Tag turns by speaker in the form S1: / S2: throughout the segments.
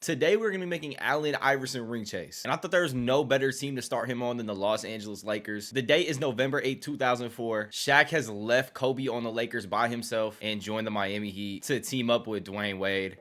S1: Today, we're going to be making Allen Iverson ring chase. And I thought there was no better team to start him on than the Los Angeles Lakers. The date is November 8, 2004. Shaq has left Kobe on the Lakers by himself and joined the Miami Heat to team up with Dwayne Wade.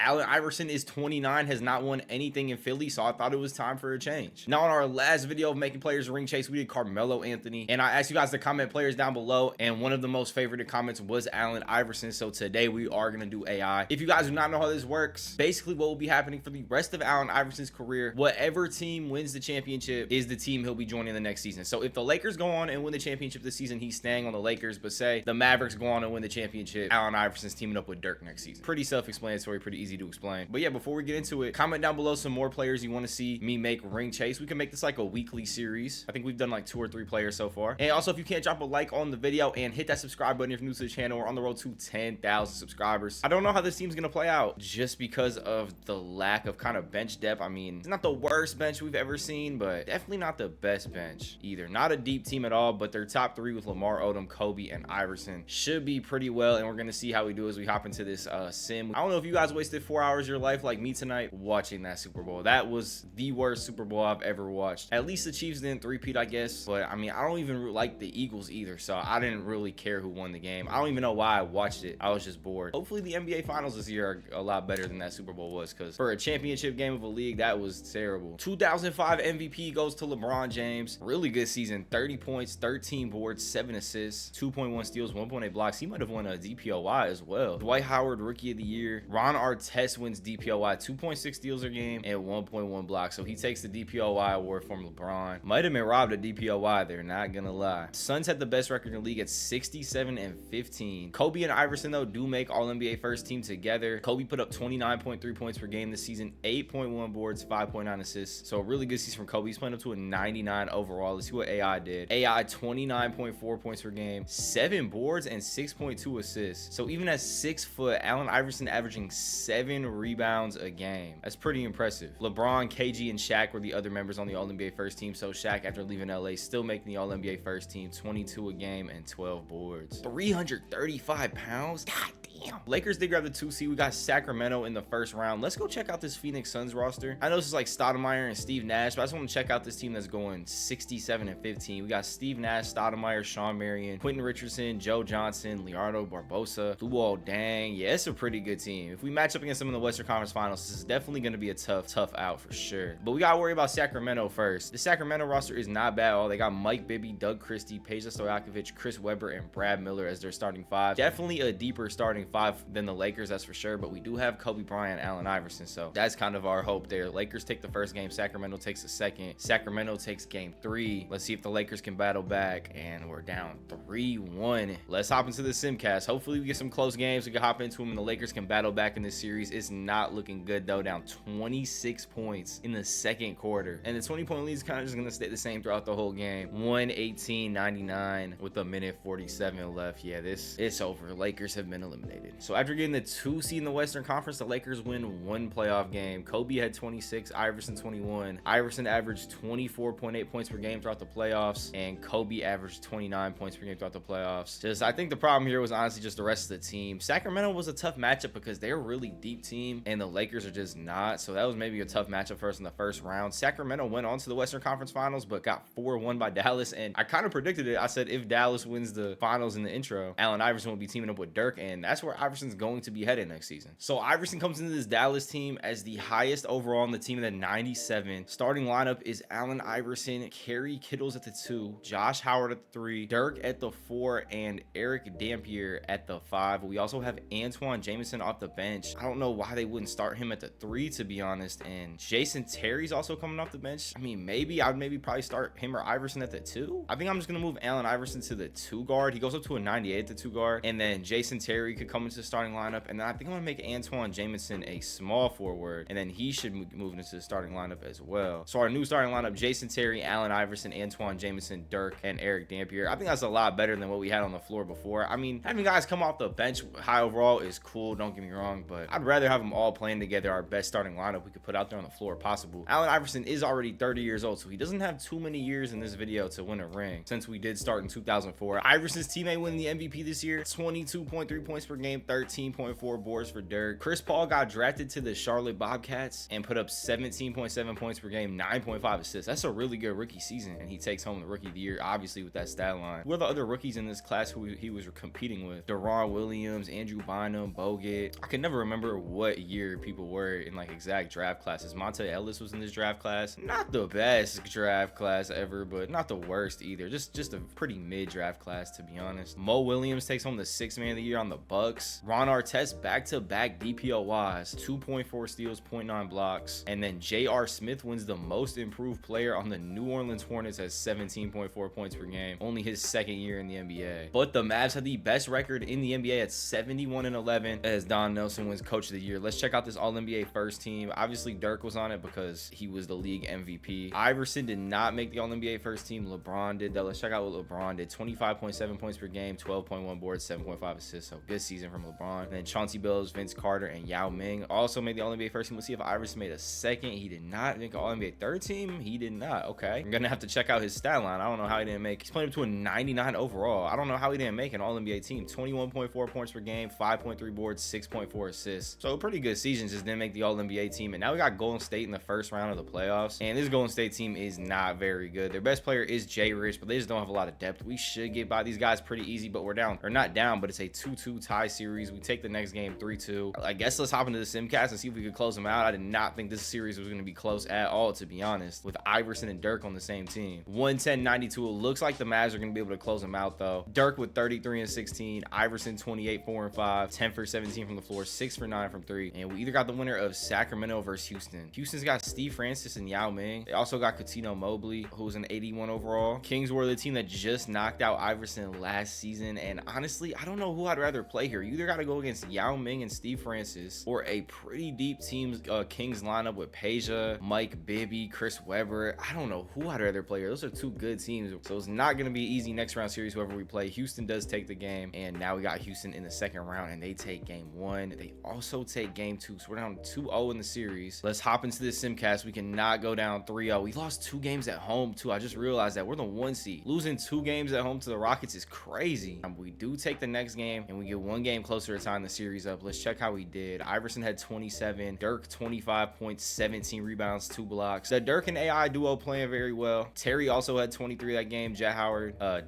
S1: Allen Iverson is 29, has not won anything in Philly, so I thought it was time for a change. Now, in our last video of making players ring chase, we did Carmelo Anthony, and I asked you guys to comment players down below, and one of the most favorited comments was Allen Iverson, so today we are going to do AI. If you guys do not know how this works, basically what will be happening for the rest of Allen Iverson's career, whatever team wins the championship is the team he'll be joining the next season. So if the Lakers go on and win the championship this season, he's staying on the Lakers, but say the Mavericks go on and win the championship, Allen Iverson's teaming up with Dirk next season. Pretty self-explanatory, pretty easy to explain. But yeah, before we get into it, comment down below some more players you want to see me make ring chase. We can make this like a weekly series. I think we've done like 2 or 3 players so far. And also, if you can't drop a like on the video and hit that subscribe button if you're new to the channel, we're on the road to 10,000 subscribers. I don't know how this team's gonna play out just because of the lack of kind of bench depth. I mean, it's not the worst bench we've ever seen, but definitely not the best bench either. Not a deep team at all, but their top 3 with Lamar Odom, Kobe, and Iverson should be pretty well. And we're gonna see how we do as we hop into this sim. I don't know if you guys wasted 4 hours of your life like me tonight watching that Super Bowl. That was the worst Super Bowl I've ever watched. At least the Chiefs didn't three-peat, I guess, but I mean, I don't even like the Eagles either, so I didn't really care who won the game. I don't even know why I watched it. I was just bored. Hopefully the NBA Finals this year are a lot better than that Super Bowl was, because for a championship game of a league, that was terrible. 2005 MVP goes to LeBron James. Really good season. 30 points, 13 boards, 7 assists, 2.1 steals, 1.8 blocks. He might have won a DPOY as well. Dwight Howard, Rookie of the Year. Ron Artest wins DPOY, 2.6 steals a game and 1.1 blocks. So he takes the DPOY award from LeBron. Might have been robbed a DPOY there, not gonna lie. Suns had the best record in the league at 67-15. Kobe and Iverson, though, do make All-NBA first team together. Kobe put up 29.3 points per game this season, 8.1 boards, 5.9 assists. So a really good season from Kobe. He's playing up to a 99 overall. Let's see what AI did. AI 29.4 points per game, 7 boards, and 6.2 assists. So even at 6 foot, Allen Iverson averaging 7 rebounds a game. That's pretty impressive. LeBron, KG, and Shaq were the other members on the All-NBA first team. So Shaq, after leaving LA, still making the All-NBA first team, 22 a game and 12 boards. 335 pounds? God damn. Lakers did grab the 2 seed. We got Sacramento in the first round. Let's go check out this Phoenix Suns roster. I know this is like Stoudemire and Steve Nash, but I just want to check out this team that's going 67-15. We got Steve Nash, Stoudemire, Sean Marion, Quentin Richardson, Joe Johnson, Leonardo Barbosa, Luol Deng. Yeah, it's a pretty good team. If we match up against them in the Western Conference Finals, this is definitely going to be a tough out for sure. But we got to worry about Sacramento first. The Sacramento roster is not bad at all. They got Mike Bibby, Doug Christie, Peja Stojakovic, Chris Webber, and Brad Miller as their starting 5. Definitely a deeper starting 5 than the Lakers, that's for sure. But we do have Kobe Bryant, Allen Iverson, so that's kind of our hope there. Lakers take the first game. Sacramento takes the second. Sacramento takes game 3. Let's see if the Lakers can battle back, and we're down 3-1. Let's hop into the simcast. Hopefully we get some close games. We can hop into them and the Lakers can battle back in this series. It's not looking good though. Down 26 points in the second quarter, and the 20-point lead is kind of just gonna stay the same throughout the whole game. 118-99 with a minute 47 left. Yeah, it's over. Lakers have been eliminated. So after getting the 2 seed in the Western Conference, the Lakers win 1 playoff game. Kobe had 26, Iverson 21. Iverson averaged 24.8 points per game throughout the playoffs, and Kobe averaged 29 points per game throughout the playoffs. I think the problem here was honestly just the rest of the team. Sacramento was a tough matchup because they're a really deep team and the Lakers are just not. So that was maybe a tough matchup for us in the first round. Sacramento went on to the Western Conference Finals, but got 4-1 by Dallas. And I kind of predicted it. I said if Dallas wins the finals in the intro, Allen Iverson will be teaming up with Dirk, and that's where Iverson's going to be headed next season. So Iverson comes into this Dallas team as the highest overall on the team at 97. Starting lineup is Allen Iverson, Kerry Kittles at the 2, Josh Howard at the 3, Dirk at the 4, and Eric Dampier at the 5. We also have Antoine Jameson off the bench. I don't know why they wouldn't start him at the 3, to be honest. And Jason Terry's also coming off the bench. I mean, I'd probably start him or Iverson at the 2. I think I'm just gonna move Allen Iverson to the 2 guard. He goes up to a 98 at the 2 guard, and then Jason Terry could come into the starting lineup. And then I think I'm gonna make Antoine Jameson a small forward, and then he should move into the starting lineup as well. So our new starting lineup: Jason Terry, Allen Iverson, Antoine Jameson, Dirk, and Eric Dampier. I think that's a lot better than what we had on the floor before. I mean, having guys come off the bench high overall is cool, don't get me wrong, but I'd rather have them all playing together, our best starting lineup we could put out there on the floor possible. Allen Iverson is already 30 years old, so he doesn't have too many years in this video to win a ring since we did start in 2004. Iverson's teammate winning the MVP this year, 22.3 points per game, 13.4 boards for Dirk. Chris Paul got drafted to the Charlotte Bobcats and put up 17.7 points per game, 9.5 assists. That's a really good rookie season, and he takes home the rookie of the year, obviously, with that stat line. Who are the other rookies in this class who he was competing with? Deron Williams, Andrew Bynum, Bogut. I can never remember what year people were in like exact draft classes. Monte Ellis was in this draft class. Not the best draft class ever, but not the worst either. Just a pretty mid draft class, to be honest. Mo Williams takes home the 6th man of the year on the Bucks. Ron Artest back-to-back DPOYs, 2.4 steals, 0.9 blocks. And then J.R. Smith wins the most improved player on the New Orleans Hornets at 17.4 points per game. Only his 2nd year in the NBA. But the Mavs have the best record in the NBA at 71-11 as Don Nelson wins Coach of the Year. Let's check out this All-NBA first team. Obviously, Dirk was on it because he was the league MVP. Iverson did not make the All-NBA first team. LeBron did, though. Let's check out what LeBron did. 25.7 points per game, 12.1 boards, 7.5 assists. So good season from LeBron. And then Chauncey Billups, Vince Carter, and Yao Ming also made the All-NBA first team. Let's see if Iverson made a 2nd. He did not make an All-NBA 3rd team. He did not. Okay. I'm going to have to check out his stat line. I don't know how he didn't make. He's playing up to a 99 overall. I don't know how he didn't make an All-NBA team. 21.4 points per game, 5.3 boards, 6.4 assists. So a pretty good season, just didn't make the All-NBA team. And now we got Golden State in the first round of the playoffs. And this Golden State team is not very good. Their best player is Jay Rich, but they just don't have a lot of depth. We should get by these guys pretty easy, but we're down. Or not down, but it's a 2-2 tie series. We take the next game 3-2. I guess let's hop into the Simcast and see if we could close them out. I did not think this series was going to be close at all, to be honest, with Iverson and Dirk on the same team. 110-92. It looks like the Mavs are going to be able to close them out, though. Dirk with 33 and 16. Iverson 28, 4 and 5. 10 for 17 from the floor. 6 for 9 from 3. And we either got the winner of Sacramento versus Houston. Houston's got Steve Francis and Yao Ming. They also got Coutinho Mobley, who's an 81 overall. Kings were the team that just knocked out Iverson last season. And honestly, I don't know who I'd rather play here. You either got to go against Yao Ming and Steve Francis, or a pretty deep team Kings lineup with Peja, Mike Bibby, Chris Webber. I don't know who I'd rather play here. Those are two good teams. So it's not going to be easy next round series, whoever we play. Houston does take the game. And now we got Houston in the 2nd round, and they take game 1. They also take game 2. So we're down 2-0 in the series. Let's hop into this Simcast. We cannot go down 3-0. We lost 2 games at home, too. I just realized that we're the 1 seed. Losing 2 games at home to the Rockets is crazy. We do take the next game, and we get 1 game closer to tying the series up. Let's check how we did. Iverson had 27. Dirk 25 points, 17 rebounds, 2 blocks. The Dirk and AI duo playing very well. Terry also had 23 that game. Josh Howard. I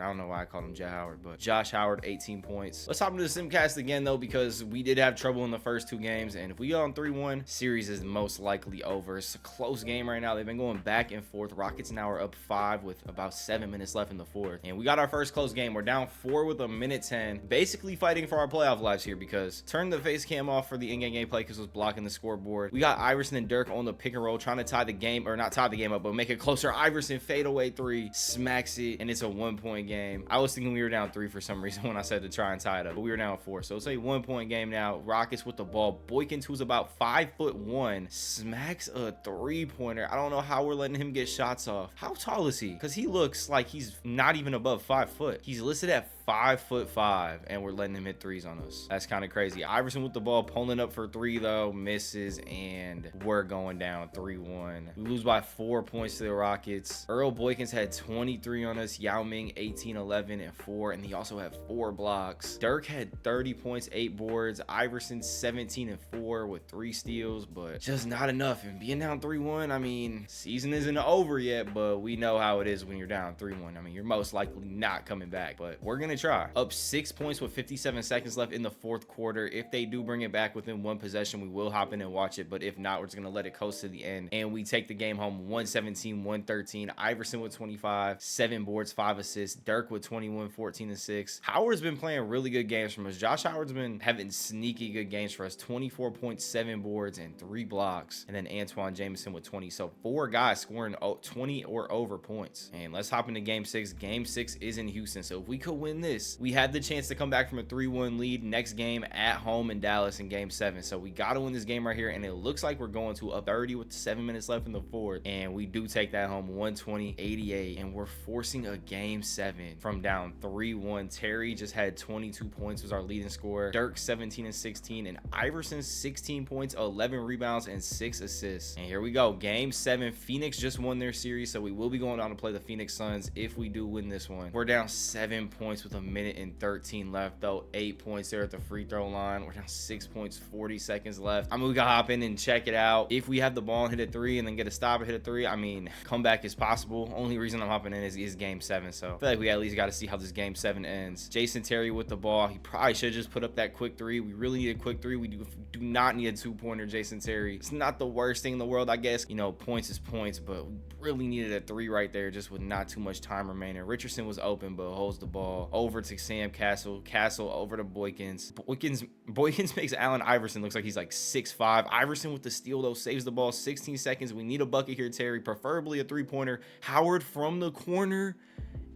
S1: don't know why I called him Jet Howard, but Josh Howard, 18 points. Let's hop into the Simcast again, though, because we did have trouble in the first 2 games, and if we go on 3-1, series is most likely over. It's a close game right now. They've been going back and forth. Rockets now are up 5 with about 7 minutes left in the 4th, and we got our first close game. We're down 4 with a minute 10, basically fighting for our playoff lives here, because turn the face cam off for the in-game gameplay because it was blocking the scoreboard. We got Iverson and Dirk on the pick and roll, trying to tie the game, or not tie the game up, but make it closer. Iverson fadeaway 3, smacks it, and it's a 1-point game. I was thinking we were down 3 for some reason when I said to try and tie it up, but we were down 4, so it's a 1-point game now. Rockets with the ball. Boykins, who's about 5'1", smacks a 3-pointer. I don't know how we're letting him get shots off. How tall is he? Because he looks like he's not even above 5 foot. He's listed at 5'5", and we're letting him hit 3s on us. That's kind of crazy. Iverson with the ball, pulling up for 3 though, misses, and we're going down 3-1. We lose by 4 points to the Rockets. Earl Boykins had 23 on us. Yao Ming 18, 11, and 4, and he also had 4 blocks. Dirk had 30 points, 8 boards. Iverson 17 and 4 with 3 steals, but just not enough. And being down 3-1, I mean, season isn't over yet, but we know how it is when you're down 3-1. I mean, you're most likely not coming back, but we're gonna try. Up 6 points with 57 seconds left in the 4th quarter. If they do bring it back within 1 possession, we will hop in and watch it, but if not, we're just gonna let it coast to the end, and we take the game home 117-113. Iverson with 25, 7 boards, 5 assists. Dirk with 21, 14 and 6. Howard's been playing really good games from us. Josh Howard's been having sneaky good games for us. 24.7 boards and 3 blocks, and then Antoine Jameson with 20. So 4 guys scoring 20 or over points. And let's hop into game 6. Game 6 is in Houston, so if we could win this, we had the chance to come back from a 3-1 lead next game at home in Dallas in game 7. So we got to win this game right here, and it looks like we're going to up 30 with 7 minutes left in the 4th, and we do take that home 120-88, and we're forcing a game 7 from down 3-1. Terry just had 22 points, was our leading scorer. Dirk 17 and 16, and Iverson 16 points, 11 rebounds, and 6 assists. And here we go, game 7. Phoenix just won their series, so we will be going on to play the Phoenix Suns if we do win this one. We're down 7 points with with 1:13 left, though. 8 points there at the free throw line. We're down 6 points, 40 seconds left. I mean, we gotta hop in and check it out. If we have the ball and hit a 3 and then get a stop and hit a 3, I mean, comeback is possible. Only reason I'm hopping in is game 7. So I feel like we at least got to see how this game 7 ends. Jason Terry with the ball. He probably should just put up that quick 3. We really need a quick 3. We do not need a 2-pointer. Jason Terry, it's not the worst thing in the world, I guess. You know, points is points, but we really needed a 3 right there just with not too much time remaining. Richardson was open but holds the ball over to Sam Castle over to Boykins. Boykins makes Allen Iverson looks like he's like 6'5". Iverson with the steal though, saves the ball. 16 seconds. We need a bucket here, Terry, preferably a 3-pointer. Howard from the corner,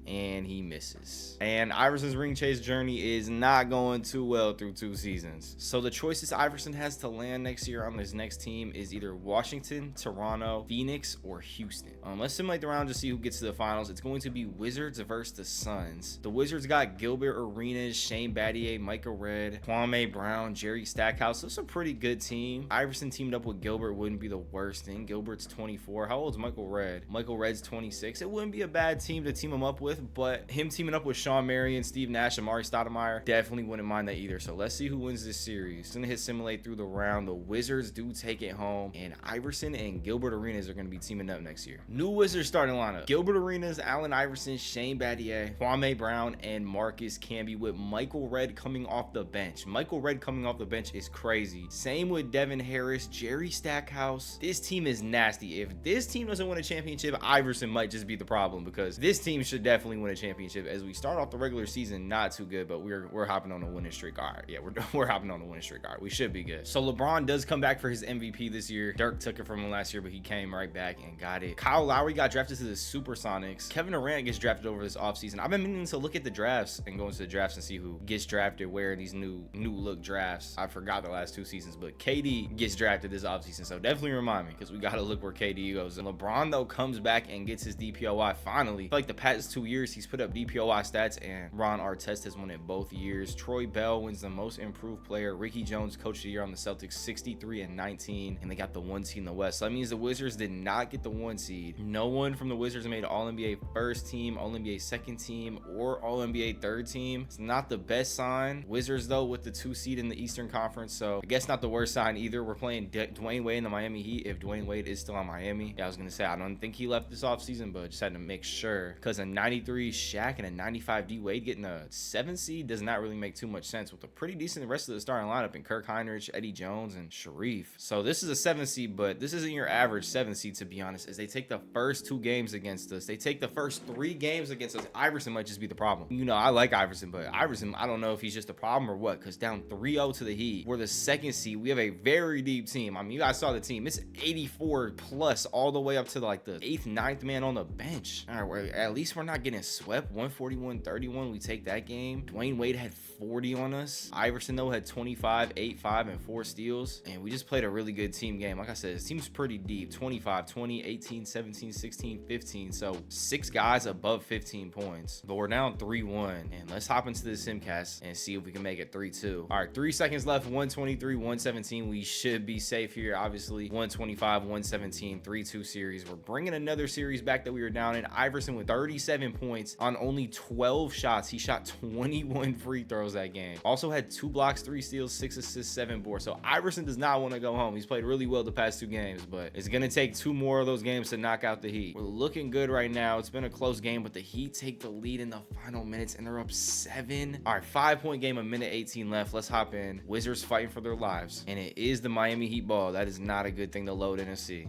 S1: and he misses. And Iverson's ring chase journey is not going too well through 2 seasons. So the choices Iverson has to land next year on his next team is either Washington, Toronto, Phoenix, or Houston. Let's simulate the round to see who gets to the finals. It's going to be Wizards versus the Suns. The Wizards got Gilbert Arenas, Shane Battier, Michael Redd, Kwame Brown, Jerry Stackhouse. That's a pretty good team. Iverson teamed up with Gilbert wouldn't be the worst thing. Gilbert's 24. How old is Michael Redd? Michael Redd's 26. It wouldn't be a bad team to team him up with, but him teaming up with Sean Marion, Steve Nash, and Amari Stoudemire, definitely wouldn't mind that either. So let's see who wins this series. It's gonna hit simulate through the round. The Wizards do take it home, and Iverson and Gilbert Arenas are gonna be teaming up next year. New Wizards starting lineup: Gilbert Arenas, Allen Iverson, Shane Battier, Kwame Brown, and Marcus Camby, with Michael Redd coming off the bench. Michael Redd coming off the bench is crazy. Same with Devin Harris, Jerry Stackhouse. This team is nasty. If this team doesn't win a championship, Iverson might just be the problem, because this team should definitely win a championship. As we start off the regular season not too good, but we're hopping on a winning streak. All right, yeah, we're hopping on a winning streak. All right, we should be good. So LeBron does come back for his MVP this year. Dirk took it from him last year, but he came right back and got it. Kyle Lowry got drafted to the Supersonics. Kevin Durant gets drafted over this offseason. I've been meaning to look at the drafts and go into the drafts and see who gets drafted where in these new look drafts. I forgot the last 2 seasons, but KD gets drafted this offseason, so definitely remind me, because we gotta look where KD goes. And LeBron though comes back and gets his DPOI finally. I feel like the past 2 years he's put up DPOI stats, and Ron Artest has won it both years. Troy Bell wins the most improved player. Ricky Jones, coach of the year on the Celtics, 63-19, and they got the 1 seed in the West. So that means the Wizards did not get the 1 seed. No one from the Wizards made All-NBA first team, All-NBA second team, or All-NBA third team. It's not the best sign. Wizards though with the 2 seed in the Eastern Conference, so I guess not the worst sign either. We're playing Dwayne Wade in the Miami Heat, if Dwayne Wade is still on Miami. Yeah, I was gonna say I don't think he left this offseason, but just had to make sure, because a 93 Shaq and a 95 D Wade getting a 7 seed does not really make too much sense, with a pretty decent rest of the starting lineup in Kirk Heinrich, Eddie Jones, and Sharif. So this is a 7 seed, but this isn't your average 7 seed, to be honest, as they take the first 2 games against us. They take the first 3 games against us. Iverson might just be the problem. You know, I like Iverson, but Iverson, I don't know if he's just a problem or what, because down 3-0 to the Heat, we're the 2nd seed. We have a very deep team. I mean, you guys saw the team. It's 84 plus all the way up to like the 8th, 9th man on the bench. All right, at least we're not getting swept. 141-31. We take that game. Dwayne Wade had 40 on us. Iverson though had 25, 8, 5, and 4 steals. And we just played a really good team game. Like I said, this team's pretty deep. 25, 20, 18, 17, 16, 15. So 6 guys above 15 points. But we're down 3-1. And let's hop into the Simcast and see if we can make it 3-2. All right, 3 seconds left. 123, 117. We should be safe here, obviously. 125, 117, 3-2 series. We're bringing another series back that we were down in. Iverson with 37 points on only 12 shots. He shot 21 free throws that game. Also had 2 blocks, 3 steals, 6 assists, 7 boards. So Iverson does not want to go home. He's played really well the past 2 games, but it's going to take 2 more of those games to knock out the Heat. We're looking good right now. It's been a close game, but the Heat take the lead in the final minutes, and they're up 7. All right, 5-point game, 1:18 left. Let's hop in. Wizards fighting for their lives, and it is the Miami Heat ball. That is not a good thing to load in and see.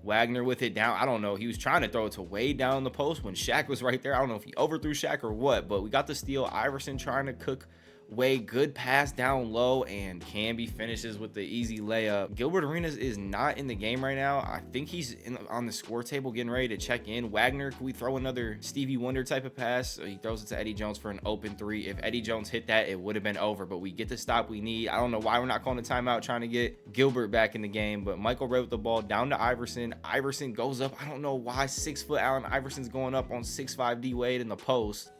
S1: Wagner with it down. I don't know. He was trying to throw it to Wade down in the post when Shaq was right there. I don't know if he overthrew Shaq or what, but we got the steal. Iverson trying to cook Wade. Good pass down low, and Camby finishes with the easy layup. Gilbert Arenas is not in the game right now. I think he's on the score table getting ready to check in. Wagner, can we throw another Stevie Wonder type of pass? So he throws it to Eddie Jones for an open 3. If Eddie Jones hit that, it would have been over, but we get the stop we need. I don't know why we're not calling a timeout trying to get Gilbert back in the game, but Michael Redd with the ball down to Iverson. Iverson goes up. I don't know why 6 foot Allen Iverson's going up on 6'5" D Wade in the post.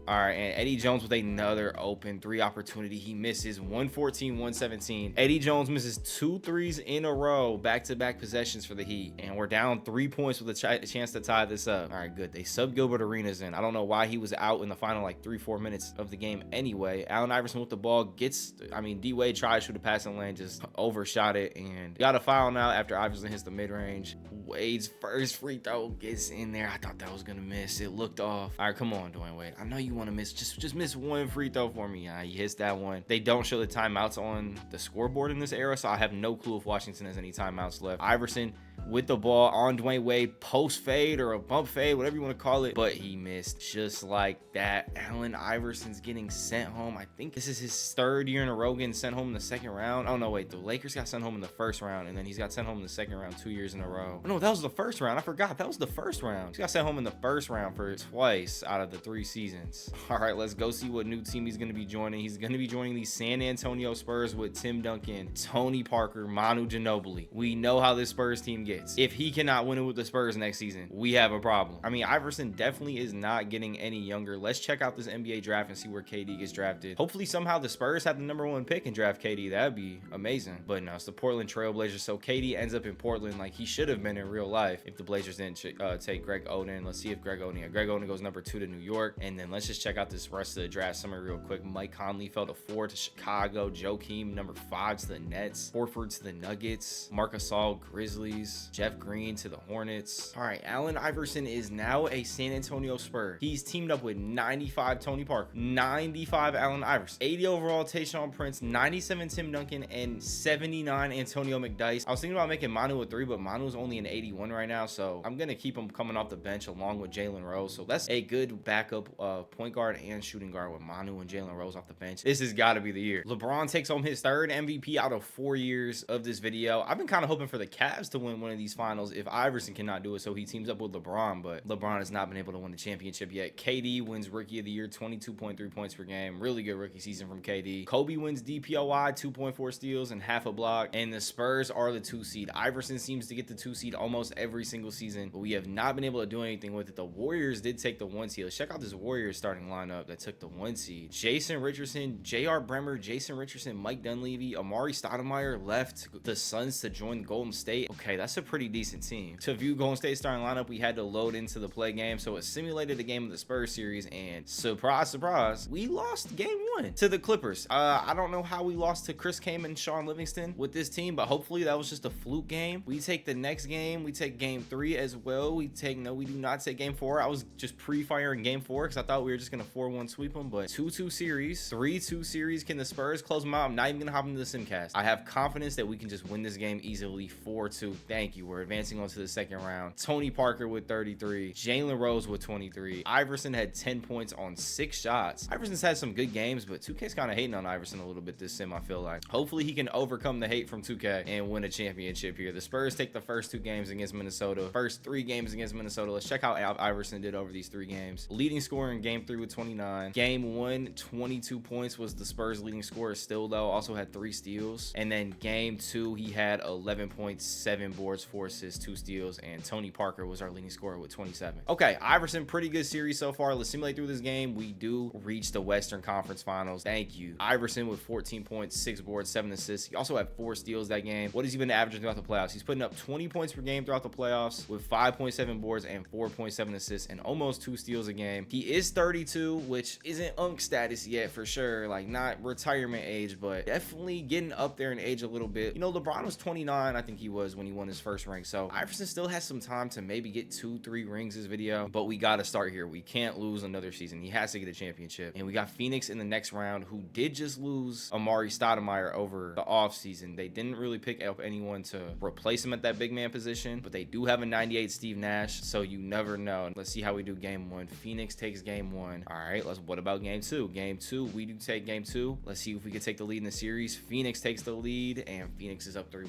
S1: All right, and Eddie Jones with another open three opportunity. He misses 114, 117. Eddie Jones misses 2 threes in a row, back-to-back possessions for the Heat. And we're down 3 points with a chance to tie this up. All right, good. They sub Gilbert Arenas in. I don't know why he was out in the final like 3-4 minutes of the game anyway. Allen Iverson with the ball gets, D-Wade tries to shoot a passing lane, just overshot it. And got a foul now after Iverson hits the mid-range. Wade's first free throw gets in there. I thought that was gonna miss. It looked off. All right, come on, Dwayne Wade. I know you want to miss. Just miss one free throw for me. He hits that one. They don't show the timeouts on the scoreboard in this era, so I have no clue if Washington has any timeouts left. Iverson with the ball on Dwayne Wade, post fade or a bump fade, whatever you want to call it, but he missed just like that. Allen Iverson's getting sent home. I think this is his 3rd year in a row getting sent home in the 2nd round. Oh no, wait, the Lakers got sent home in the 1st round, and then he's got sent home in the 2nd round 2 years in a row. Oh, no, that was the 1st round. I forgot that was the 1st round. He got sent home in the 1st round for twice out of the 3 seasons. All right, let's go see what new team he's going to be joining. He's going to be joining the San Antonio Spurs with Tim Duncan, Tony Parker, Manu Ginobili. We know how this Spurs team gets. If he cannot win it with the Spurs next season, we have a problem. Iverson definitely is not getting any younger. Let's check out this NBA draft and see where KD gets drafted. Hopefully somehow the Spurs have the #1 pick and draft KD. That'd be amazing. But no, it's the Portland Trailblazers. So KD ends up in Portland like he should have been in real life if the Blazers didn't take Greg Oden. Let's see if Greg Oden goes #2 to New York. And then let's just check out this rest of the draft summary real quick. Mike Conley fell to 4 to Chicago. Joakim #5 to the Nets. Horford to the Nuggets. Marc Gasol Grizzlies. Jeff Green to the Hornets. All right, Allen Iverson is now a San Antonio Spur. He's teamed up with 95 Tony Parker, 95 Allen Iverson, 80 overall Tayshaun Prince, 97 Tim Duncan, and 79 Antonio McDyess. I was thinking about making Manu a 3, but Manu's only an 81 right now, so I'm gonna keep him coming off the bench along with Jalen Rose. So that's a good backup point guard and shooting guard with Manu and Jalen Rose off the bench. This has got to be the year. LeBron takes home his 3rd MVP out of 4 years of this video. I've been kind of hoping for the Cavs to win one of these finals if Iverson cannot do it, so he teams up with LeBron, but LeBron has not been able to win the championship yet. KD wins Rookie of the Year, 22.3 points per game. Really good rookie season from KD. Kobe wins DPOY, 2.4 steals and half a block, and the Spurs are the 2 seed. Iverson seems to get the 2 seed almost every single season, but we have not been able to do anything with it. The Warriors did take the 1 seed. Let's check out this Warriors starting lineup that took the 1 seed. Jason Richardson, J.R. Bremer, Jason Richardson, Mike Dunleavy, Amari Stoudemire left the Suns to join Golden State. Okay, that's a pretty decent team. To view Golden State starting lineup, we had to load into the play game, so it simulated a game of the Spurs series, and surprise, surprise, we lost game 1 to the Clippers. I don't know how we lost to Chris Kaman and Sean Livingston with this team, but hopefully that was just a fluke game. We take the next game, we take game 3 as well. We do not take game 4. I was just pre-firing game 4 because I thought we were just gonna 4-1 sweep them, but 2-2 series, 3-2 series. Can the Spurs close them out? I'm not even gonna hop into the simcast. I have confidence that we can just win this game easily. 4-2. Thank you. We're advancing on to the 2nd round. Tony Parker with 33, Jalen Rose with 23. Iverson had 10 points on 6 shots. Iverson's had some good games, but 2K's kind of hating on Iverson a little bit this sim, I feel like. Hopefully he can overcome the hate from 2K and win a championship here. The Spurs take the first 2 games against Minnesota, first 3 games against Minnesota. Let's check how Iverson did over these 3 games. Leading scorer in game 3 with 29. Game 1, 22 points was the Spurs leading scorer still, though. Also had 3 steals. And then game 2, he had 11 points, 7 boards, 4 assists, 2 steals, and Tony Parker was our leading scorer with 27. Okay, Iverson, pretty good series so far. Let's simulate through this game. We do reach the Western Conference Finals. Thank you. Iverson with 14 points, 6 boards, 7 assists. He also had 4 steals that game. What has he been averaging throughout the playoffs? He's putting up 20 points per game throughout the playoffs with 5.7 boards and 4.7 assists and almost 2 steals a game. He is 32, which isn't unk status yet for sure. Like, not retirement age, but definitely getting up there in age a little bit. You know, LeBron was 29, I think he was, when he won his first ring. So Iverson still has some time to maybe get 2-3 rings this video, but we got to start here. We can't lose another season. He has to get a championship. And we got Phoenix in the next round, who did just lose Amari Stoudemire over the offseason. They didn't really pick up anyone to replace him at that big man position, but they do have a 98 Steve Nash, so you never know. Let's see how we do game 1. Phoenix takes game 1. All right, what about game 2? Game 2, we do take game 2. Let's see if we can take the lead in the series. Phoenix takes the lead, and Phoenix is up 3-1.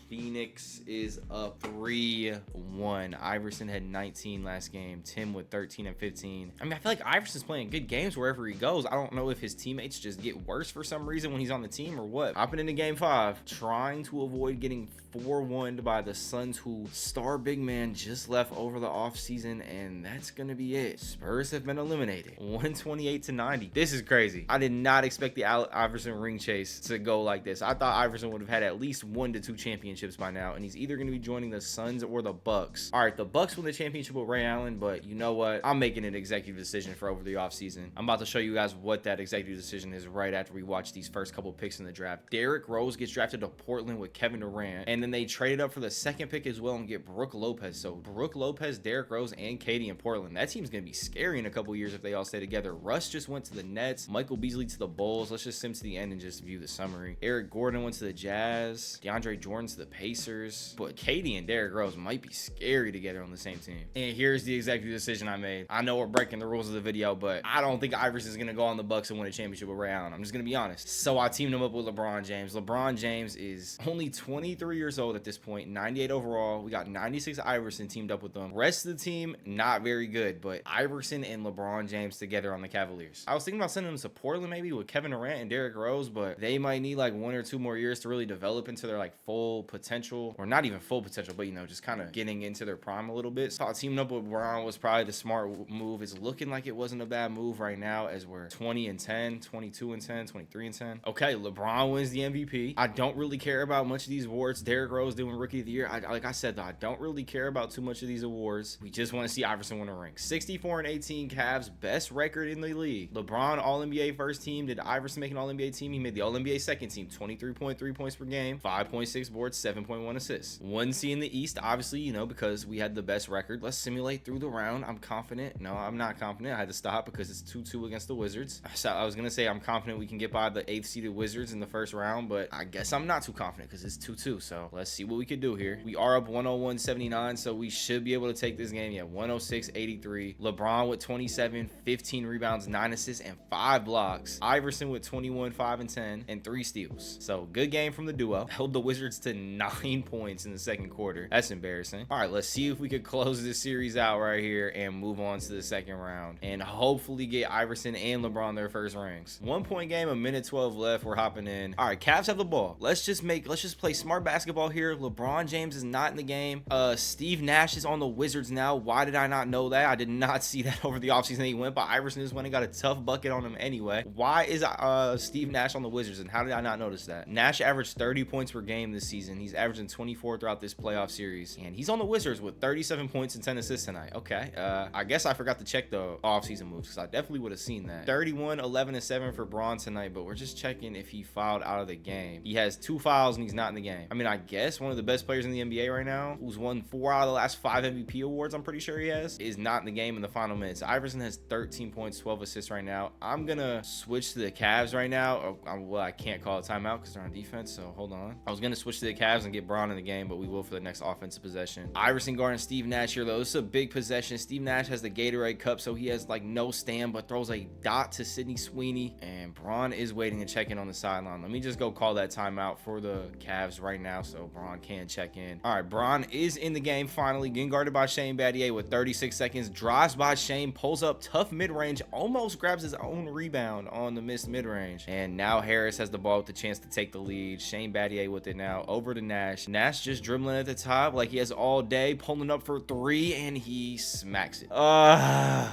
S1: Phoenix is up 3-1. Iverson had 19 last game. Tim with 13 and 15. I mean, I feel like Iverson's playing good games wherever he goes. I don't know if his teammates just get worse for some reason when he's on the team or what. Hopping into game 5, trying to avoid getting 4-1 by the Suns, who star big man just left over the offseason, and that's gonna be it. Spurs have been eliminated 128-90. This is crazy. I did not expect the Iverson ring chase to go like this. I thought Iverson would have had at least 1 to 2 championships by now, and he's either going to be joining the Suns or the Bucks. All right, the Bucks win the championship with Ray Allen, but you know what? I'm making an executive decision for over the offseason. I'm about to show you guys what that executive decision is right after we watch these first couple picks in the draft. Derrick Rose gets drafted to Portland with Kevin Durant, and then they traded up for the 2nd pick as well and get Brook Lopez. So Brook Lopez, Derrick Rose, and Katie in Portland. That team's going to be scary in a couple years if they all stay together. Russ just went to the Nets. Michael Beasley to the Bulls. Let's just sim to the end and just view the summary. Eric Gordon went to the Jazz. DeAndre Jordan to the Pacers. But Katie and Derrick Rose might be scary together on the same team. And here's the executive decision I made. I know we're breaking the rules of the video, but I don't think Iverson's going to go on the Bucks and win a championship with Ray Allen. I'm just going to be honest. So I teamed him up with LeBron James. LeBron James is only 23 years old at this point, 98 overall. We got 96 Iverson teamed up with them. Rest of the team, not very good, but Iverson and LeBron James together on the Cavaliers. I was thinking about sending them to Portland maybe with Kevin Durant and Derrick Rose, but they might need like 1 or 2 more years to really develop into their like full potential, or not even full potential, but you know, just kind of getting into their prime a little bit. So teaming up with Brown was probably the smart move. It's looking like it wasn't a bad move right now as we're 20-10, 22-10, 23-10. Okay, LeBron wins the MVP. I don't really care about much of these awards. Derrick Rose doing Rookie of the Year. Like I said though, I don't really care about too much of these awards. We just want to see Iverson win a ring. 64-18 Cavs, best record in the league. LeBron All-NBA first team. Did Iverson make an All-NBA team? He made the All-NBA second team. 23.3 points per game, 5.6 boards, 7.1 assists. 1C in the East, obviously, you know, because we had the best record. Let's simulate through the round. I'm confident. No, I'm not confident. I had to stop because it's 2-2 against the Wizards. So I was going to say I'm confident we can get by the 8th seeded Wizards in the first round, but I guess I'm not too confident because it's 2-2. So let's see what we can do here. We are up 101-79, so we should be able to take this game. Yeah, 106-83. LeBron with 27, 15 rebounds, 9 assists, and 5 blocks. Iverson with 21, 5 and 10, and 3 steals. So good game from the duo. Held the Wizards to 9 points in the second quarter. That's embarrassing. All right, let's see if we could close this series out right here and move on to the second round and hopefully get Iverson and LeBron their first rings. 1 point game, 1:12 left. We're hopping in. All right, Cavs have the ball. Let's just play smart basketball here. LeBron James is not in the game. Steve Nash is on the Wizards now. Why did I not know that? I did not see that over the offseason. He went, but Iverson just went and got a tough bucket on him anyway. Why is Steve Nash on the Wizards, and how did I not notice that? Nash averaged 30 points per game this season. He's averaging 24 throughout this playoff series, and he's on the Wizards with 37 points and 10 assists tonight. Okay, I guess I forgot to check the offseason moves because I definitely would have seen that. 31, 11, and 7 for Braun tonight, but we're just checking if he fouled out of the game. He has 2 fouls and he's not in the game. I mean, I guess one of the best players in the NBA right now, who's won 4 out of the last 5 MVP awards, I'm pretty sure he has, is not in the game in the final minutes. Iverson has 13 points, 12 assists right now. I'm gonna switch to the Cavs right now. Well, I can't call a timeout because they're on defense, so hold on. I was gonna switch to the Cavs and get Braun in the game, but we will for the next offensive possession. Iverson guarding Steve Nash here though. This is a big possession. Steve Nash has the Gatorade cup, so he has like no stand, but throws a dot to Sidney Sweeney, and Braun is waiting to check in on the sideline. Let me just go call that timeout for the Cavs right now so Braun can check in. All right, Braun is in the game finally, getting guarded by Shane Battier with 36 seconds. Drives by Shane, pulls up tough mid-range, almost grabs his own rebound on the missed mid-range, and now Harris has the ball with the chance to take the lead. Shane Battier with it now, over to Nash. Nash just dribbling at the top like he has all day, pulling up for 3, and he smacks it.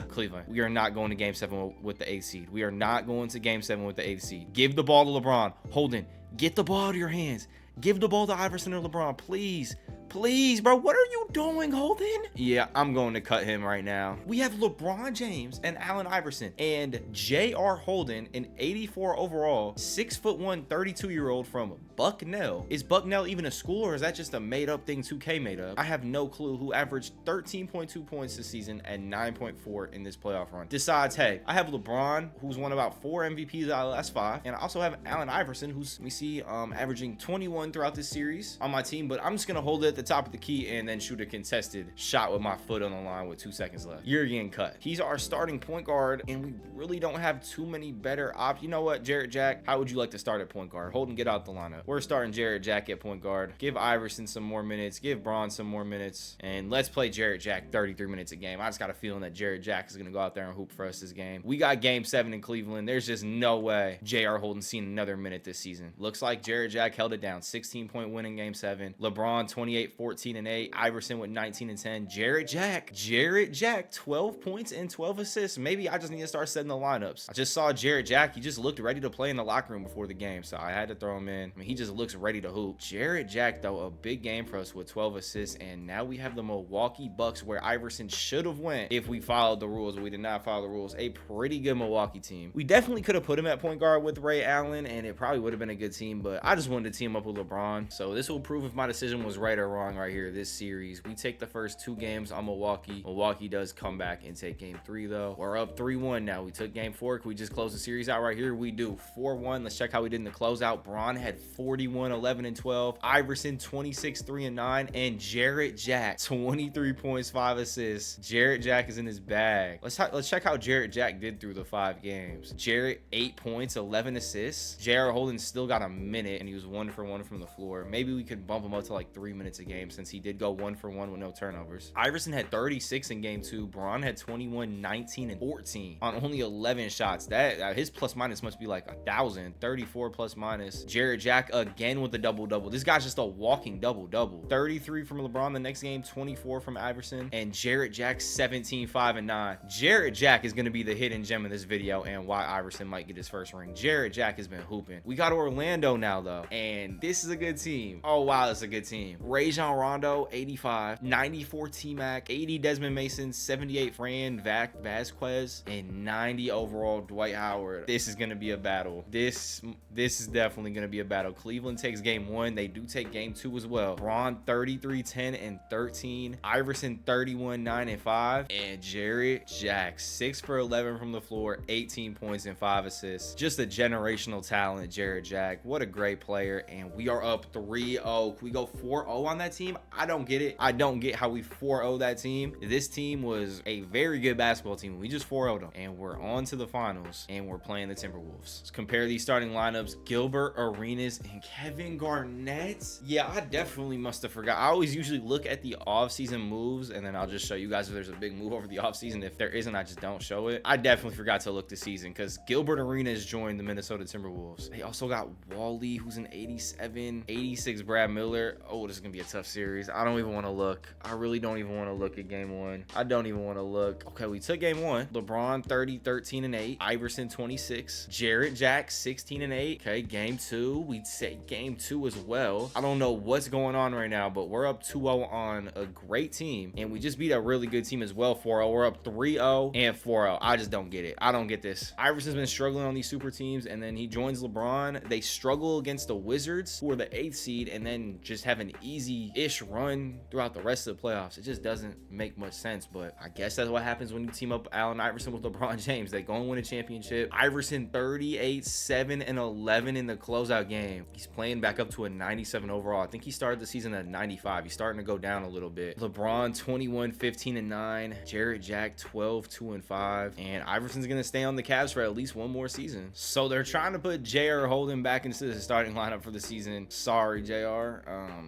S1: Cleveland, we are not going to game 7 with the 8th seed. We are not going to game 7 with the 8th seed. Give the ball to LeBron. Holden, get the ball out of your hands. Give the ball to Iverson or LeBron, please. Please, bro, what are you doing, Holden? Yeah, I'm going to cut him right now. We have LeBron James and Allen Iverson and J.R. Holden, an 84 overall, 6'1", 32-year-old from Bucknell. Is Bucknell even a school, or is that just a made-up thing 2K made up? I have no clue. Who averaged 13.2 points this season and 9.4 in this playoff run. Decides, hey, I have LeBron, who's won about 4 MVPs out of the last 5, and I also have Allen Iverson, who's, let me see, averaging 21 throughout this series on my team, but I'm just going to hold it at the the top of the key and then shoot a contested shot with my foot on the line with 2 seconds left. You're getting cut. He's our starting point guard, and we really don't have too many better options. You know what, Jarrett Jack, how would you like to start at point guard? Holden, get out the lineup. We're starting Jarrett Jack at point guard. Give Iverson some more minutes. Give Braun some more minutes. And let's play Jarrett Jack 33 minutes a game. I just got a feeling that Jarrett Jack is going to go out there and hoop for us this game. We got game 7 in Cleveland. There's just no way J.R. Holden's seen another minute this season. Looks like Jarrett Jack held it down. 16-point win in game 7. LeBron 28, 14, and 8. Iverson with 19 and 10. Jarrett Jack 12 points and 12 assists. Maybe I just need to start setting the lineups. I just saw Jarrett Jack. He just looked ready to play in the locker room before the game, so I had to throw him in. I mean, he just looks ready to hoop. Jarrett Jack, though, a big game for us with 12 assists, and now we have the Milwaukee Bucks, where Iverson should have went if we followed the rules. We did not follow the rules. A pretty good Milwaukee team. We definitely could have put him at point guard with Ray Allen, and it probably would have been a good team, but I just wanted to team up with LeBron. So this will prove if my decision was right or wrong right here this series. We take the first 2 games on Milwaukee. Milwaukee does come back and take game 3, though. We're up 3-1 now. We took game 4. Can we just close the series out right here? We do. 4-1. Let's check how we did in the closeout. Braun had 41, 11, and 12. Iverson 26, 3, and 9. And Jarrett Jack 23 points, 5 assists. Jarrett Jack is in his bag. Let's check how Jarrett Jack did through the 5 games. Jarrett 8 points, 11 assists. J.R. Holden still got a minute, and he was 1 for 1 from the floor. Maybe we could bump him up to like 3 minutes a game, since he did go 1 for 1 with no turnovers. Iverson had 36 in game 2. Braun had 21, 19, and 14 on only 11 shots. That his plus minus must be like 1,000. 34 plus minus. Jarrett Jack again with a double-double. This guy's just a walking double-double. 33 from LeBron the next game, 24 from Iverson, and Jarrett Jack 17, 5, and 9. Jarrett Jack is going to be the hidden gem of this video and why Iverson might get his first ring. Jarrett Jack has been hooping. We got Orlando now, though, and this is a good team. Oh, wow, it's a good team. Rajon Rondo, 85, 94 T-Mac, 80 Desmond Mason, 78 Fran Vasquez, and 90 overall Dwight Howard. This is going to be a battle. This is definitely going to be a battle. Cleveland takes game 1. They do take game 2 as well. Braun 33, 10, and 13. Iverson 31, 9, and 5. And Jarrett Jack 6 for 11 from the floor, 18 points and 5 assists. Just a generational talent, Jarrett Jack. What a great player. And we are up 3-0. Can we go 4-0 on that team? I don't get it. I don't get how we 4-0 that team. This team was a very good basketball team. We just 4-0'd them. And we're on to the finals. And we're playing the Timberwolves. Let's compare these starting lineups. Gilbert Arenas and Kevin Garnett. Yeah, I definitely must have forgot. I always usually look at the offseason moves, and then I'll just show you guys if there's a big move over the offseason. If there isn't, I just don't show it. I definitely forgot to look this season because Gilbert Arenas joined the Minnesota Timberwolves. They also got Wally, who's an 87, 86 Brad Miller. Oh, this is gonna be a tough series. I don't even want to look. I really don't even want to look at game 1. I don't even want to look. Okay, we took game 1. LeBron 30, 13, and 8. Iverson 26. Jarrett Jack 16 and 8. Okay, game 2. We take game 2 as well. I don't know what's going on right now, but we're up 2-0 on a great team, and we just beat a really good team as well. 4-0. We're up 3-0 and 4-0. I just don't get it. I don't get this. Iverson's been struggling on these super teams, and then he joins LeBron. They struggle against the Wizards, who are the 8th seed, and then just have an easy-ish run throughout the rest of the playoffs. It just doesn't make much sense, but I guess that's what happens when you team up Allen Iverson with LeBron James. They go and win a championship. Iverson 38, 7, and 11 in the closeout game. He's playing back up to a 97 overall. I think he started the season at 95. He's starting to go down a little bit. LeBron 21, 15, and 9. Jarrett Jack 12, 2, and 5. And Iverson's going to stay on the Cavs for at least one more season. So they're trying to put J.R. Holden back into the starting lineup for the season. Sorry, J.R.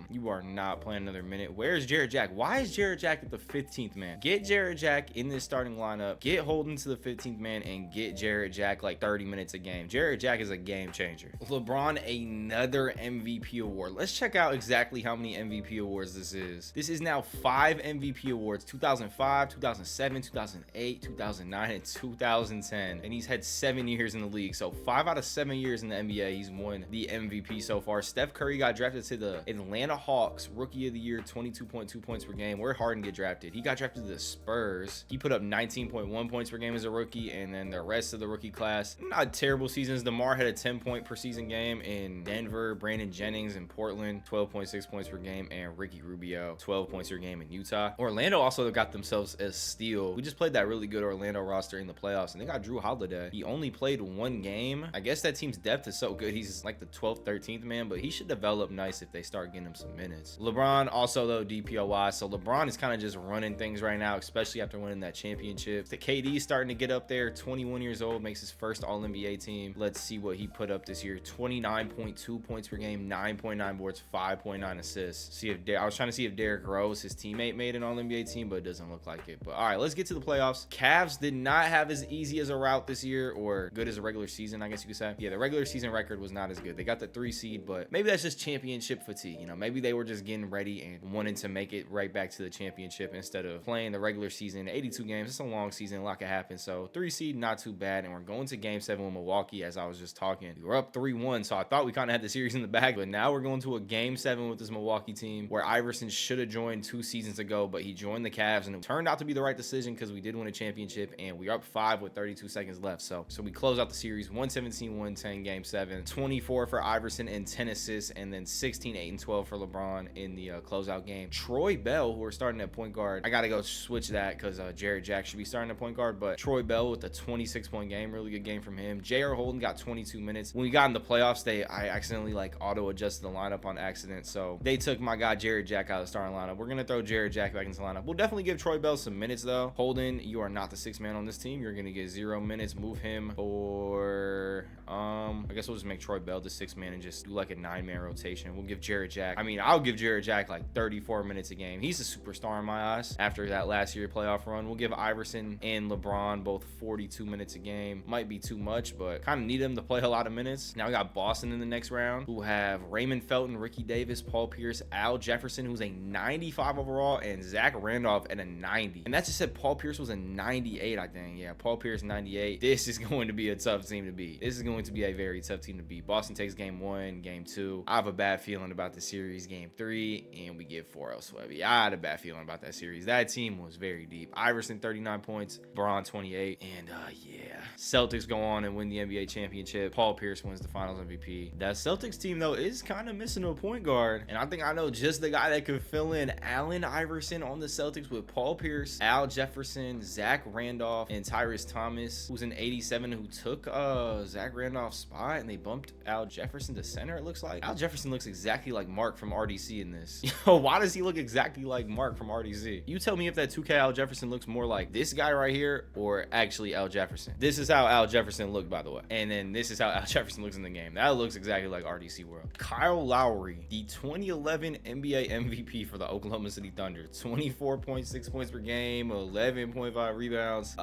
S1: You are not playing another minute. Where's Jarrett Jack? Why is Jarrett Jack at the 15th man? Get Jarrett Jack in this starting lineup. Get Holden to the 15th man and get Jarrett Jack like 30 minutes a game. Jarrett Jack is a game changer. LeBron, another MVP award. Let's check out exactly how many MVP awards this is. This is now 5 MVP awards: 2005, 2007, 2008, 2009, and 2010. And he's had 7 years in the league. So 5 out of 7 years in the NBA, he's won the MVP so far. Steph Curry got drafted to the Atlanta Hawks, Rookie of the Year, 22.2 points per game. Where Harden get drafted? He got drafted to the Spurs. He put up 19.1 points per game as a rookie, and then the rest of the rookie class, not terrible seasons. DeMar had a 10-point per season game in Denver. Brandon Jennings in Portland, 12.6 points per game, and Ricky Rubio, 12 points per game in Utah. Orlando also got themselves a steal. We just played that really good Orlando roster in the playoffs, and they got Drew Holiday. He only played 1 game. I guess that team's depth is so good. He's like the 12th, 13th man, but he should develop nice if they start getting him some minutes. Cavs. LeBron also though DPOY, so LeBron is kind of just running things right now, especially after winning that championship. The KD starting to get up there, 21 years old, makes his first All-NBA team. Let's see what he put up this year. 29.2 points per game, 9.9 boards, 5.9 assists. I was trying to see if Derrick Rose, his teammate, made an All-NBA team, but it doesn't look like it. But all right, let's get to the playoffs. Cavs did not have as easy as a route this year, or good as a regular season, I guess you could say. Yeah, the regular season record was not as good. They got the 3 seed, but maybe that's just championship fatigue. You know, maybe they were just getting ready and wanting to make it right back to the championship instead of playing the regular season. 82 games, it's a long season, a lot can happen. So 3 seed, not too bad. And we're going to game 7 with Milwaukee, as I was just talking. We were up 3-1, so I thought we kind of had the series in the bag, but now we're going to a game 7 with this Milwaukee team where Iverson should have joined 2 seasons ago, but he joined the Cavs, and it turned out to be the right decision because we did win a championship, and we are up 5 with 32 seconds left. So we close out the series 117-110 game 7, 24 for Iverson and 10 assists, and then 16, 8, and 12 for LeBron in the closeout game. Troy Bell, who are starting at point guard, I gotta go switch that because Jarrett Jack should be starting at point guard, but Troy Bell with a 26-point game, really good game from him. J.R. Holden got 22 minutes. When we got in the playoffs, I accidentally auto adjusted the lineup on accident, so they took my guy Jarrett Jack out of the starting lineup. We're gonna throw Jarrett Jack back into the lineup. We'll definitely give Troy Bell some minutes though. Holden, you are not the 6th man on this team. You're gonna get 0 minutes. Move him for I guess we'll just make Troy Bell the 6th man and just do like a 9-man rotation. We'll give Jarrett Jack, I'll give Jarrett Jack like 34 minutes a game. He's a superstar in my eyes after that last year playoff run. We'll give Iverson and LeBron both 42 minutes a game. Might be too much, but kind of need them to play a lot of minutes. Now we got Boston in the next round, who have Raymond Felton, Ricky Davis, Paul Pierce, Al Jefferson, who's a 95 overall, and Zach Randolph at a 90. And that just said Paul Pierce was a 98, I think. Yeah, Paul Pierce 98. This is going to be a tough team to beat. This is going to be a very tough team to beat. Boston takes game 1, game 2. I have a bad feeling about the series. Game 3, and we get 4-0 sweepy. I had a bad feeling about that series. That team was very deep. Iverson 39 points, Braun 28, and yeah, Celtics go on and win the NBA championship. Paul Pierce wins the Finals MVP. That Celtics team though is kind of missing a point guard, and I think I know just the guy that could fill in. Allen Iverson on the Celtics with Paul Pierce, Al Jefferson, Zach Randolph, and Tyrese Thomas, who's an 87 who took Zach Randolph's spot, and they bumped Al Jefferson to center. It looks like Al Jefferson looks exactly like Mark from RDC in this. Why does he look exactly like Mark from RDC? You tell me if that 2K Al Jefferson looks more like this guy right here or actually Al Jefferson. This is how Al Jefferson looked, by the way, and then this is how Al Jefferson looks in the game. That looks exactly like RDC World. Kyle Lowry, the 2011 NBA MVP for the Oklahoma City Thunder, 24.6 points per game, 11.5 rebounds.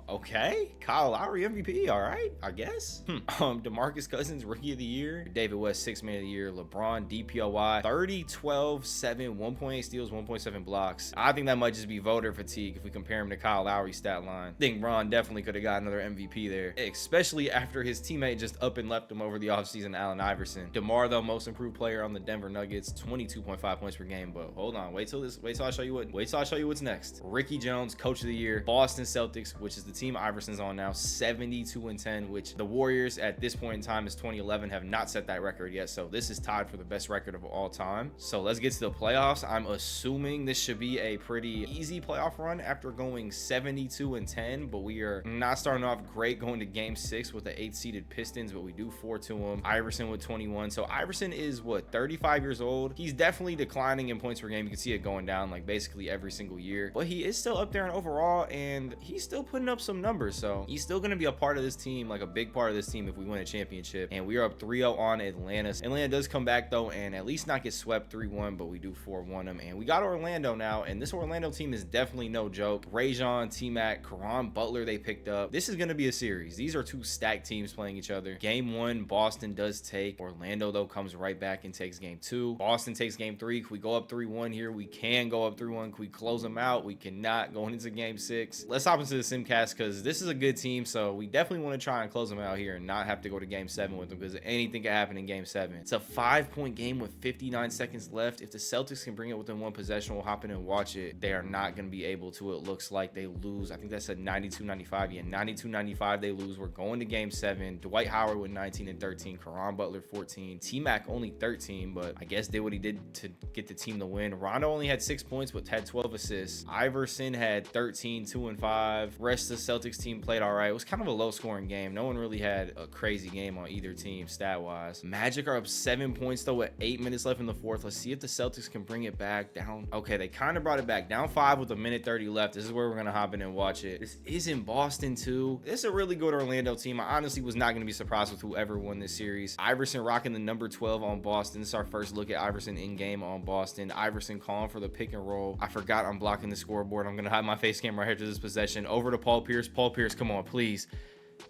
S1: Okay, Kyle Lowry MVP, all right, I guess. DeMarcus Cousins Rookie of the Year, David West 6th Man of the Year, LeBron DPOY 30, 12, 7, 1.8 steals, 1.7 blocks. I think that might just be voter fatigue if we compare him to Kyle Lowry's stat line. I think Bron definitely could have got another MVP there, especially after his teammate just up and left him over the offseason, Allen Iverson. DeMar, though, most improved player on the Denver Nuggets, 22.5 points per game. But hold on, wait till I show you what's next. Ricky Jones, Coach of the Year, Boston Celtics, which is the team Iverson's on now, 72-10, which the Warriors at this point in time is 2011 have not set that record yet. So this is tied for the best record of all time. So let's get to the playoffs. I'm assuming this should be a pretty easy playoff run after going 72-10, but we are not starting off great going to game 6 with the 8th-seeded Pistons, but we do 4 to them. Iverson with 21. So Iverson is what, 35 years old? He's definitely declining in points per game. You can see it going down like basically every single year, but he is still up there in overall, and he's still putting up some numbers. So he's still going to be a part of this team, like a big part of this team if we win a championship. And we are up 3-0 on Atlanta. Atlanta does come back though and at least not get swept 3-1, but we do 4-1 them. And we got Orlando now, and this Orlando team is definitely no joke. Rajon, T-Mac, Caron Butler they picked up. This is going to be a series. These are 2 stacked teams playing each other. Game 1, Boston does take. Orlando though comes right back and takes game 2. Boston takes game 3. Can we go up 3-1 here? We can go up 3-1. Can we close them out? We cannot. Going into game 6. Let's hop into the simcast because this is a good team, so we definitely want to try and close them out here and not have to go to game 7 with them, because anything can happen in game 7. It's a 5-point game with 59 seconds left. If the Celtics can bring it within 1 possession, we'll hop in and watch it. They are not going to be able to. It looks like they lose. I think that's a 92-95. Yeah, 92-95 they lose. We're going to game 7. Dwight Howard with 19 and 13. Caron Butler 14. T-Mac only 13, but I guess did what he did to get the team to win. Rondo only had 6 points but had 12 assists. Iverson had 13, 2 and 5. Rest of the Celtics team played all right. It was kind of a low scoring game. No one really had a crazy game on either team stat-wise. Magic are up 7 points though with 8 minutes left in the fourth. Let's see if the Celtics can bring it back down. Okay, they kind of brought it back down 5 with a minute 30 left. This is where we're gonna hop in and watch it. This is in Boston too. This is a really good Orlando team. I honestly was not gonna be surprised with whoever won this series. Iverson rocking the number 12 on Boston. This is our first look at Iverson in game on Boston. Iverson calling for the pick and roll. I forgot I'm blocking the scoreboard. I'm gonna hide my face cam right here to this possession. Over to Paul Pierce. Paul Pierce, come on, please.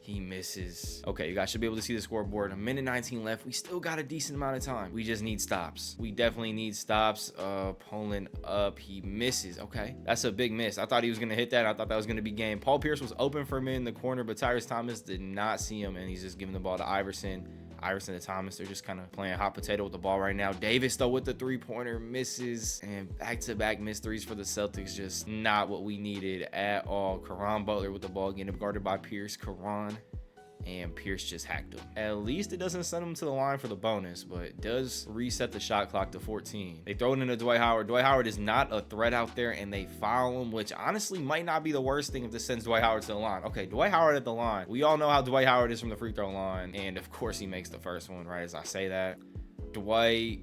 S1: He misses. Okay, you guys should be able to see the scoreboard. A minute 19 left. We still got a decent amount of time. We just need stops. We definitely need stops. Pulling up. He misses. Okay, that's a big miss. I thought he was gonna hit that. I thought that was gonna be game. Paul Pierce was open for a minute in the corner, but Tyrese Thomas did not see him, and he's just giving the ball to Iverson. Iverson and Thomas, they're just kind of playing hot potato with the ball right now. Davis, though, with the three-pointer, misses. And back-to-back missed threes for the Celtics. Just not what we needed at all. Caron Butler with the ball, getting guarded by Pierce. Caron and Pierce just hacked him. At least it doesn't send him to the line for the bonus, but it does reset the shot clock to 14. They throw it into Dwight Howard. Dwight Howard is not a threat out there, and they foul him, which honestly might not be the worst thing if this sends Dwight Howard to the line. Okay, Dwight Howard at the line. We all know how Dwight Howard is from the free throw line, and of course he makes the first one, right as I say that. Dwight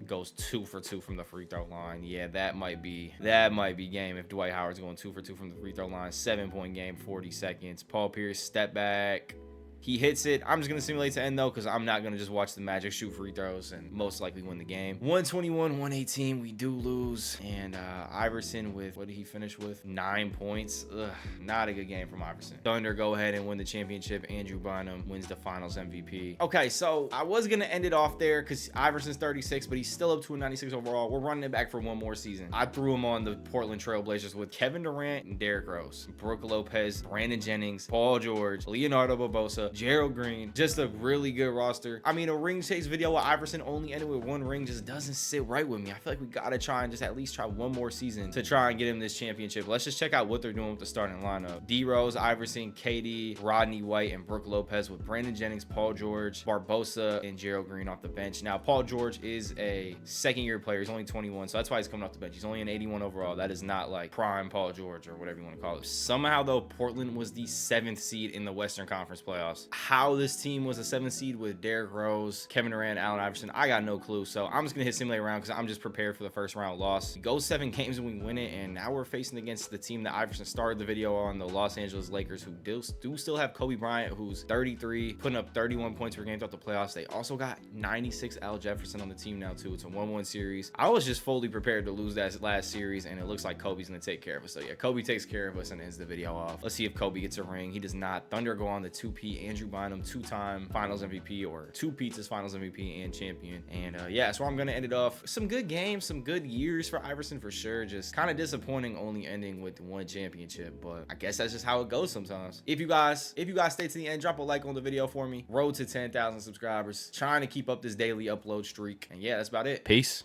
S1: goes 2 for 2 from the free throw line. Yeah, that might be game if Dwight Howard's going 2 for 2 from the free throw line. 7-point game, 40 seconds. Paul Pierce, step back. He hits it. I'm just going to simulate to end, though, because I'm not going to just watch the Magic shoot free throws and most likely win the game. 121-118. We do lose. And Iverson with, what did he finish with? 9 points. Ugh, not a good game from Iverson. Thunder go ahead and win the championship. Andrew Bynum wins the finals MVP. Okay, so I was going to end it off there because Iverson's 36, but he's still up to a 96 overall. We're running it back for one more season. I threw him on the Portland Trail Blazers with Kevin Durant and Derrick Rose, Brook Lopez, Brandon Jennings, Paul George, Leonardo Barbosa, Gerald Green. Just a really good roster. I mean, a ring chase video with Iverson only ended with 1 ring just doesn't sit right with me. I feel like we gotta try and just at least try one more season to try and get him this championship. Let's just check out what they're doing with the starting lineup. D Rose, Iverson, KD, Rodney White, and Brook Lopez with Brandon Jennings, Paul George, Barbosa, and Gerald Green off the bench. Now, Paul George is a second-year player. He's only 21, so that's why he's coming off the bench. He's only an 81 overall. That is not like prime Paul George or whatever you want to call it. Somehow, though, Portland was the 7th seed in the Western Conference playoffs. How this team was a 7th seed with Derrick Rose, Kevin Durant, Allen Iverson, I got no clue. So I'm just gonna hit simulate round because I'm just prepared for the first round loss. We go 7 games and we win it, and now we're facing against the team that Iverson started the video on, the Los Angeles Lakers, who do still have Kobe Bryant, who's 33, putting up 31 points per game throughout the playoffs. They also got 96 Al Jefferson on the team now too. It's a 1-1 series. I was just fully prepared to lose that last series, and it looks like Kobe's gonna take care of us. So yeah, Kobe takes care of us and ends the video off. Let's see if Kobe gets a ring. He does not. Thunder go on the 2P. Andrew Bynum, 2-time finals MVP, or 2 pizzas finals MVP and champion. And yeah, so I'm gonna end it off. Some good games, some good years for Iverson for sure. Just kind of disappointing only ending with 1 championship, but I guess that's just how it goes sometimes. If you guys stay to the end, drop a like on the video for me. Road to 10,000 subscribers. Trying to keep up this daily upload streak. And yeah, that's about it. Peace.